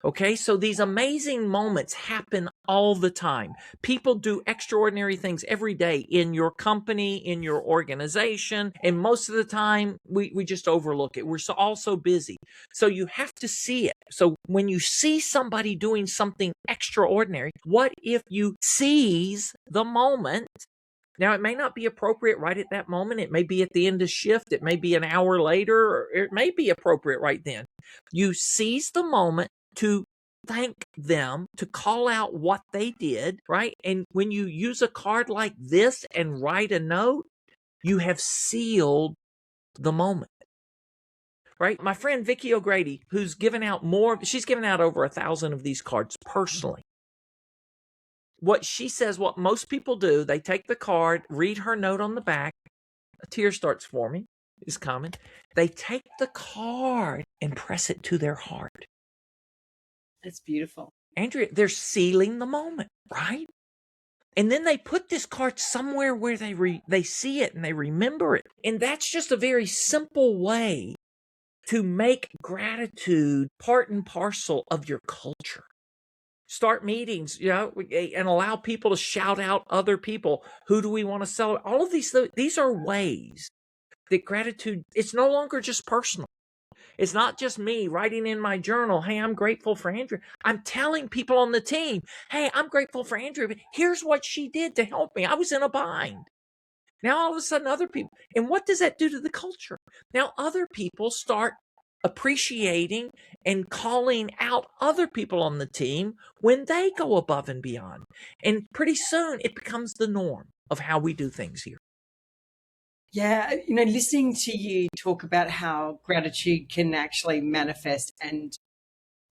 Okay, so these amazing moments happen all the time. People do extraordinary things every day in your company, in your organization, and most of the time we just overlook it. We're all so busy. So you have to see it. So when you see somebody doing something extraordinary, what if you seize the moment? Now, it may not be appropriate right at that moment. It may be at the end of shift. It may be an hour later, or it may be appropriate right then. You seize the moment to thank them, to call out what they did, right? And when you use a card like this and write a note, you have sealed the moment. right? My friend Vicky O'Grady, who's given out she's given out over 1,000 of these cards personally. What she says, what most people do, they take the card, read her note on the back, a tear starts forming, is common. They take the card and press it to their heart.
That's beautiful.
Andrea, they're sealing the moment, right? And then they put this card somewhere where they see it and they remember it. And that's just a very simple way to make gratitude part and parcel of your culture. Start meetings, and allow people to shout out other people. Who do we want to celebrate? All of these are ways that gratitude, it's no longer just personal. It's not just me writing in my journal, hey, I'm grateful for Andrea. I'm telling people on the team, hey, I'm grateful for Andrea, but here's what she did to help me. I was in a bind. Now all of a sudden other people, and what does that do to the culture? Now other people start appreciating and calling out other people on the team when they go above and beyond. And pretty soon it becomes the norm of how we do things here.
Yeah, listening to you talk about how gratitude can actually manifest and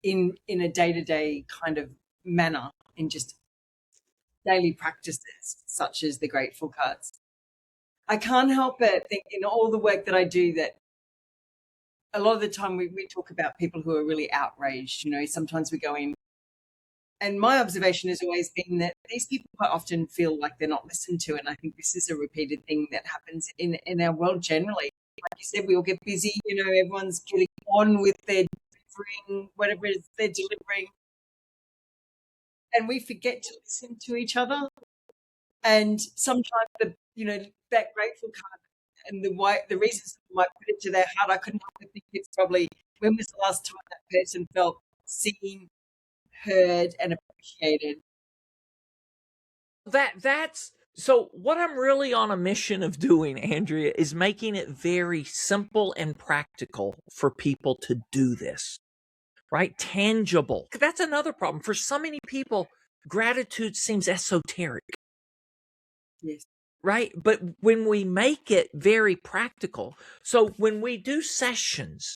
in a day-to-day kind of manner in just daily practices such as the grateful cards. I can't help but think in all the work that I do that a lot of the time we talk about people who are really outraged. Sometimes we go in, and my observation has always been that these people quite often feel like they're not listened to. And I think this is a repeated thing that happens in our world generally. Like you said, we all get busy, everyone's getting on with their delivering, whatever it is they're delivering. And we forget to listen to each other. And sometimes that grateful card and the reasons why I put it to their heart, I couldn't help but think it's probably when was the last time that person felt seen, heard, and appreciated.
That's so what I'm really on a mission of doing, Andrea, is making it very simple and practical for people to do this, right? Tangible. That's another problem. For so many people, gratitude seems esoteric.
Yes.
Right? But when we make it very practical, so when we do sessions,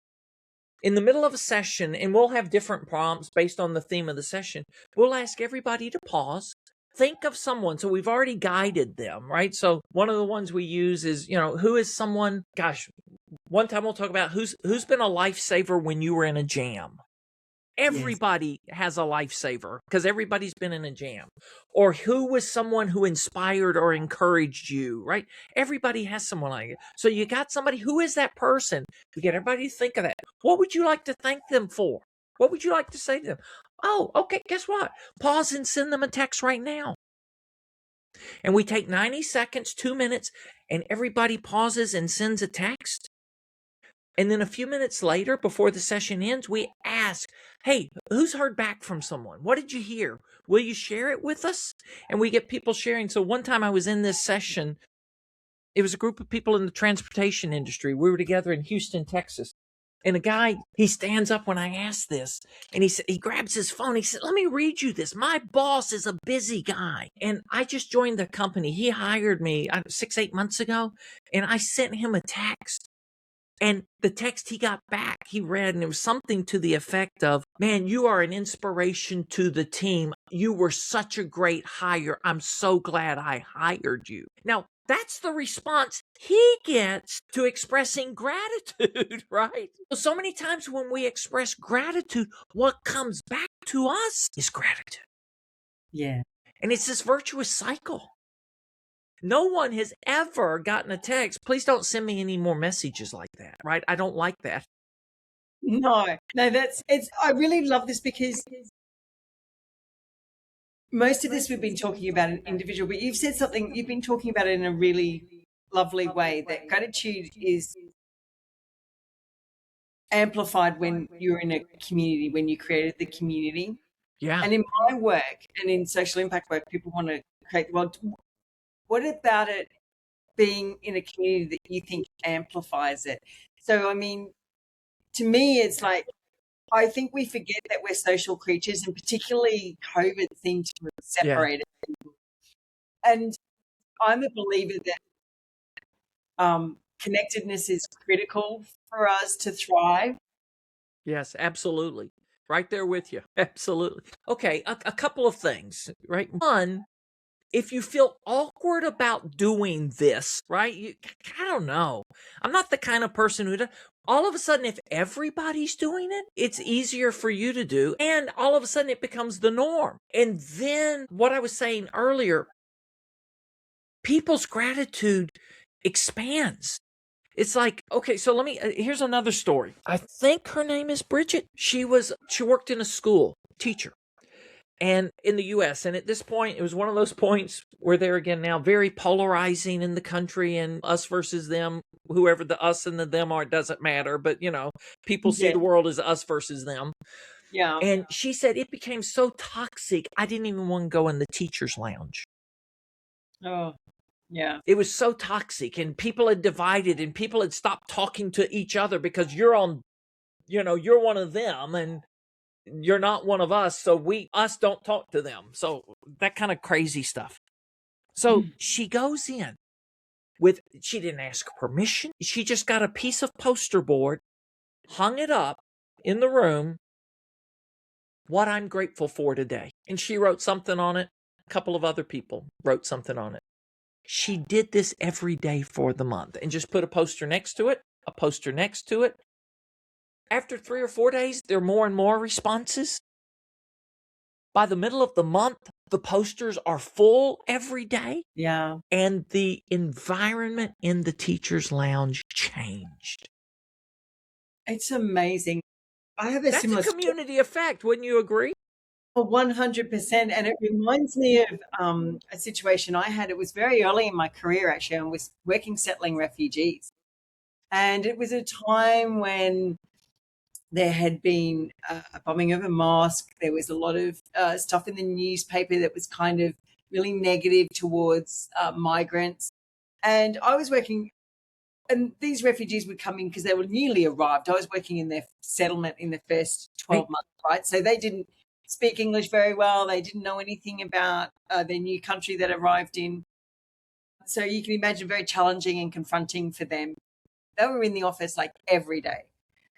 in the middle of a session, and we'll have different prompts based on the theme of the session, we'll ask everybody to pause, think of someone. So we've already guided them, right? So one of the ones we use is, who is someone, gosh, one time we'll talk about who's been a lifesaver when you were in a jam. Everybody has a lifesaver because everybody's been in a jam. Or who was someone who inspired or encouraged you, right? Everybody has someone like it. So you got somebody, who is that person? You get everybody to think of that. What would you like to thank them for? What would you like to say to them? Oh, okay, guess what? Pause and send them a text right now. And we take 90 seconds, 2 minutes, and everybody pauses and sends a text. And then a few minutes later, before the session ends, we ask, hey, who's heard back from someone? What did you hear? Will you share it with us? And we get people sharing. So one time I was in this session, it was a group of people in the transportation industry. We were together in Houston, Texas. And a guy, he stands up when I ask this, and he grabs his phone. He said, let me read you this. My boss is a busy guy, and I just joined the company. He hired me 6-8 months ago, and I sent him a text. And the text he got back, he read, and it was something to the effect of, man, you are an inspiration to the team. You were such a great hire. I'm so glad I hired you. Now, that's the response he gets to expressing gratitude, right? So many times when we express gratitude, what comes back to us is gratitude.
Yeah.
And it's this virtuous cycle. No one has ever gotten a text, please don't send me any more messages like that, right? I don't like that.
No, I really love this because most of this we've been talking about an individual, but you've said something, you've been talking about it in a really lovely way, that gratitude is amplified when you're in a community, when you created the community.
Yeah.
And in my work and in social impact work, people want to create the world. What about it being in a community that you think amplifies it? So, I mean, to me, it's like, I think we forget that we're social creatures, and particularly COVID seems to have separated people. And I'm a believer that connectedness is critical for us to thrive.
Yes, absolutely. Right there with you. Absolutely. Okay, a couple of things, right? One, if you feel awkward about doing this, right? I don't know. I'm not the kind of person who does. All of a sudden, if everybody's doing it, it's easier for you to do. And all of a sudden, it becomes the norm. And then what I was saying earlier, people's gratitude expands. It's like, okay, so here's another story. I think her name is Bridget. She worked in a school, teacher, and in the US. And at this point, it was one of those points where they're again now very polarizing in the country, and us versus them, whoever the us and the them are, it doesn't matter. But, people see
Yeah.
the world as us versus them.
Yeah.
And she said it became so toxic, I didn't even want to go in the teacher's lounge.
Oh, yeah.
It was so toxic, and people had divided, and people had stopped talking to each other because you're one of them and you're not one of us. So us don't talk to them. So that kind of crazy stuff. So she goes in she didn't ask permission. She just got a piece of poster board, hung it up in the room, what I'm grateful for today. And she wrote something on it. A couple of other people wrote something on it. She did this every day for the month and just put a poster next to it, a poster next to it. After 3 or 4 days, there are more and more responses. By the middle of the month, the posters are full every day.
Yeah.
And the environment in the teacher's lounge changed.
It's amazing. I have a
That's
similar
a community effect, wouldn't you agree?
100%. And it reminds me of a situation I had. It was very early in my career, actually. I was working settling refugees. And it was a time when there had been a bombing of a mosque. There was a lot of stuff in the newspaper that was kind of really negative towards migrants. And I was working, and these refugees would come in because they were newly arrived. I was working in their settlement in the first 12 months, right? So they didn't speak English very well. They didn't know anything about their new country that arrived in. So you can imagine very challenging and confronting for them. They were in the office like every day.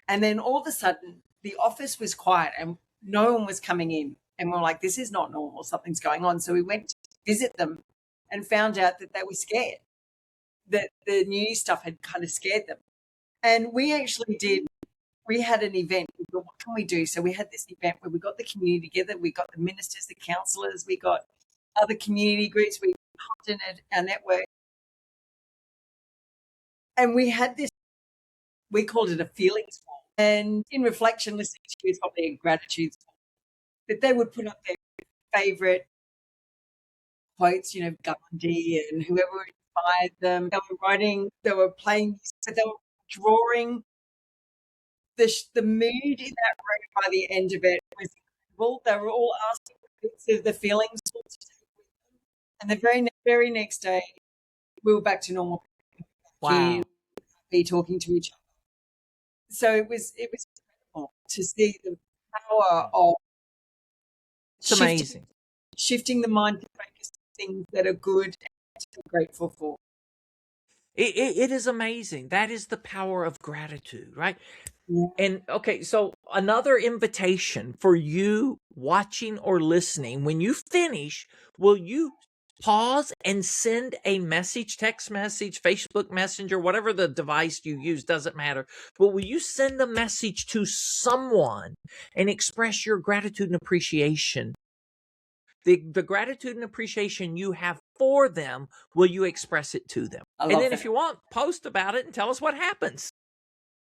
And then all of a sudden, the office was quiet and no one was coming in. And we're like, this is not normal. Something's going on. So we went to visit them and found out that they were scared, that the new stuff had kind of scared them. And we had an event. We thought, what can we do? So we had this event where we got the community together. We got the ministers, the councillors, we got other community groups. We content our network. And we had this, we called it a feelings wall. And in reflection, listening to you is probably a gratitude wall. That they would put up their favorite quotes, Gandhi and whoever inspired them. They were writing, they were playing, but they were drawing. The mood in that room by the end of it was incredible. They were all asking bits of the feelings wall to take with them. And the very next day, we were back to normal.
Wow.
Be talking to each other. So it was incredible to see the power of
Amazing.
Shifting the mind to focus on things that are good and to be grateful for.
It is amazing. That is the power of gratitude, right?
Yeah.
And okay, so another invitation for you watching or listening, when you finish, will you pause and send a message, text message, Facebook Messenger, whatever the device you use, doesn't matter. But will you send a message to someone and express your gratitude and appreciation? The gratitude and appreciation you have for them, will you express it to them? And then if you want, post about it and tell us what happens.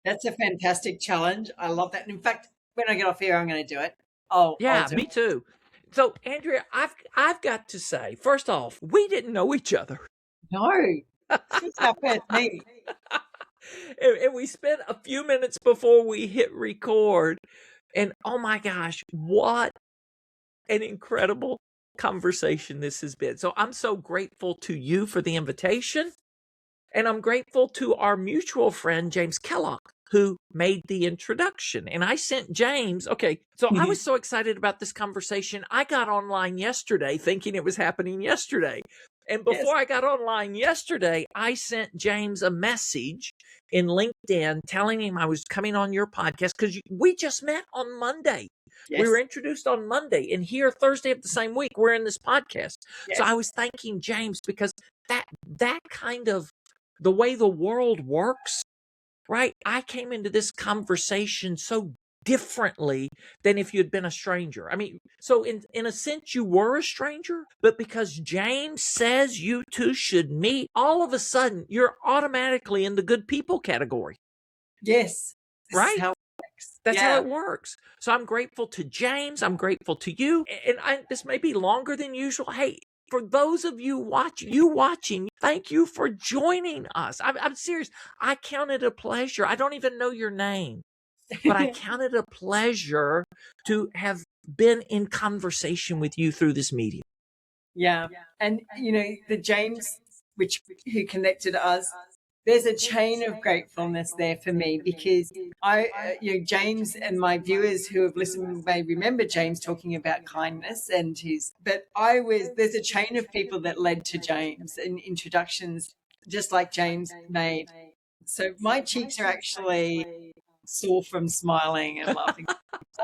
That's a fantastic challenge. I love that. And in fact, when I get off here, I'm going to do it. I'll do
me
it.
too. So, Andrea, I've got to say, first off, we didn't know each other.
No, this is our first meeting.
And we spent a few minutes before we hit record. And oh my gosh, what an incredible conversation this has been. So I'm so grateful to you for the invitation. And I'm grateful to our mutual friend, James Kellogg, who made the introduction. And I sent James, so I was so excited about this conversation. I got online yesterday thinking it was happening yesterday. And
Yes.
before I got online yesterday, I sent James a message in LinkedIn telling him I was coming on your podcast because we just met on Monday.
Yes.
We were introduced on Monday, and here Thursday of the same week, we're in this podcast.
Yes.
So I was thanking James because that kind of the way the world works, right? I came into this conversation so differently than if you'd been a stranger. I mean, so in a sense, you were a stranger, but because James says you two should meet, all of a sudden you're automatically in the good people category.
Yes. This
right?
is how it works.
That's how it works. So I'm grateful to James. I'm grateful to you. And this may be longer than usual. Hey, for those of you watching, thank you for joining us. I'm serious. I count it a pleasure. I don't even know your name, but I count it a pleasure to have been in conversation with you through this medium.
Yeah. And, the James, who connected us, there's a chain of gratefulness there for me because James and my viewers who have listened may remember James talking about kindness but there's a chain of people that led to James and introductions just like James made. So my cheeks are actually sore from smiling and laughing.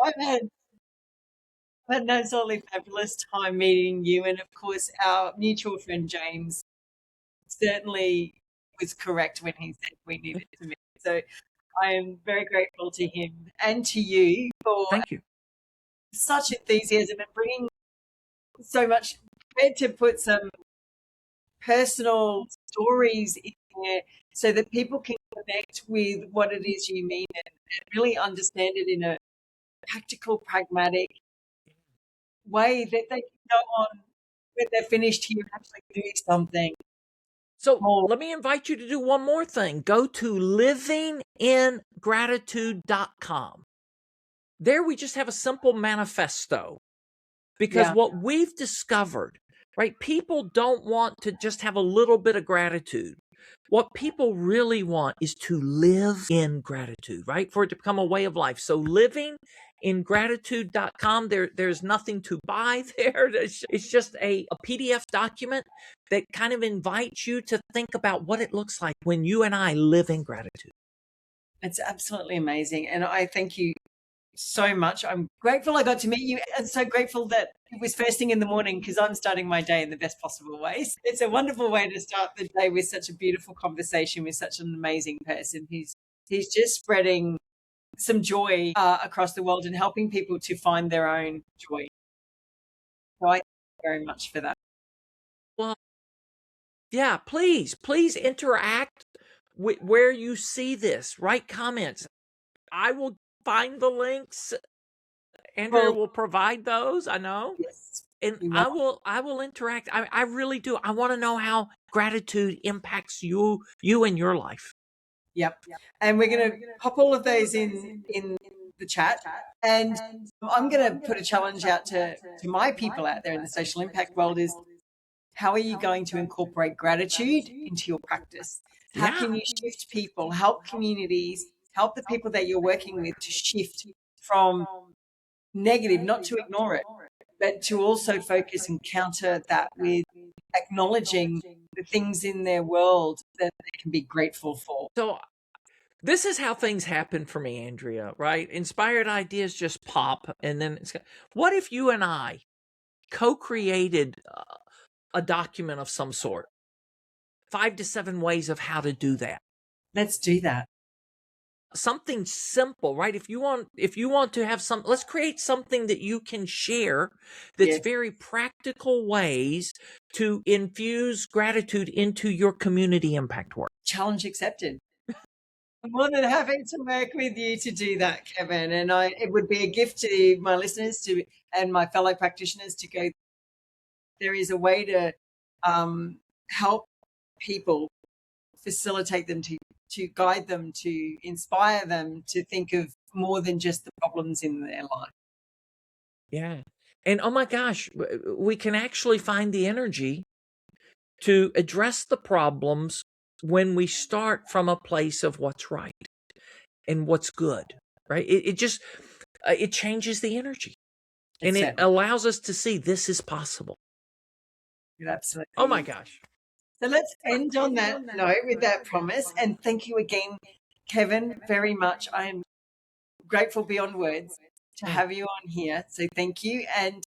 I've had an absolutely fabulous time meeting you. And of course, our mutual friend James certainly was correct when he said we needed to meet. So I am very grateful to him and to you for
Thank you.
such enthusiasm and bringing so much to put some personal stories in there so that people can connect with what it is you mean and really understand it in a practical, pragmatic way that they can go on when they're finished here and actually do something.
So let me invite you to do one more thing. Go to livingingratitude.com. There we just have a simple manifesto because what we've discovered, right? People don't want to just have a little bit of gratitude. What people really want is to live in gratitude, right? For it to become a way of life. So livingingratitude.com, there's nothing to buy there. It's just a PDF document that kind of invites you to think about what it looks like when you and I live in gratitude.
It's absolutely amazing. And I thank you so much. I'm grateful I got to meet you and so grateful that it was first thing in the morning because I'm starting my day in the best possible ways. It's a wonderful way to start the day with such a beautiful conversation with such an amazing person who's just spreading some joy across the world and helping people to find their own joy. So I thank you very much for that.
Well, yeah, please interact with where you see this. Write comments. I will find the links. Andrea will provide those. I know.
Yes.
And I will interact. I really do. I want to know how gratitude impacts you and your life.
Yep. And we're going to pop all of those in the chat. And I'm going to put a challenge out to my people out there in the social impact world is how are you going to incorporate gratitude into your practice? How can you shift people, help communities, help the people that you're working with to shift from negative, not to ignore it, but to also focus and counter that with acknowledging the things in their world that they can be grateful for.
So this is how things happen for me, Andrea, right? Inspired ideas just pop. And then what if you and I co-created a document of some sort? 5 to 7 ways of how to do that.
Let's do that.
Something simple, right? If you want to have let's create something that you can share that's very practical ways to infuse gratitude into your community impact work.
Challenge accepted. I'm more than happy to work with you to do that, Kevin. And it would be a gift to my listeners and my fellow practitioners to go. There is a way to help people, facilitate them, to guide them, to inspire them to think of more than just the problems in their life.
Yeah. And oh my gosh, we can actually find the energy to address the problems when we start from a place of what's right and what's good, right? It just, it changes the energy and it allows us to see this is possible.
You absolutely.
Oh my gosh.
So let's end on that note with that promise. And thank you again, Kevin, very much. I am grateful beyond words to have you on here. So thank you. And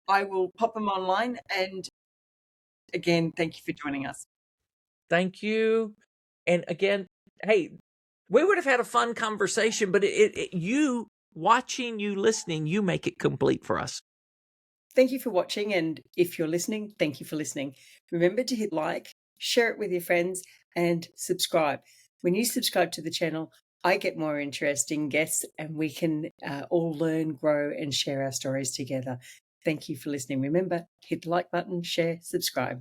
I will pop them online. And again, thank you for joining us.
Thank you. And again, hey, we would have had a fun conversation, but you watching, you listening, you make it complete for us.
Thank you for watching. And if you're listening, thank you for listening. Remember to hit like, share it with your friends, and subscribe. When you subscribe to the channel, I get more interesting guests and we can all learn, grow, and share our stories together. Thank you for listening. Remember, hit the like button, share, subscribe.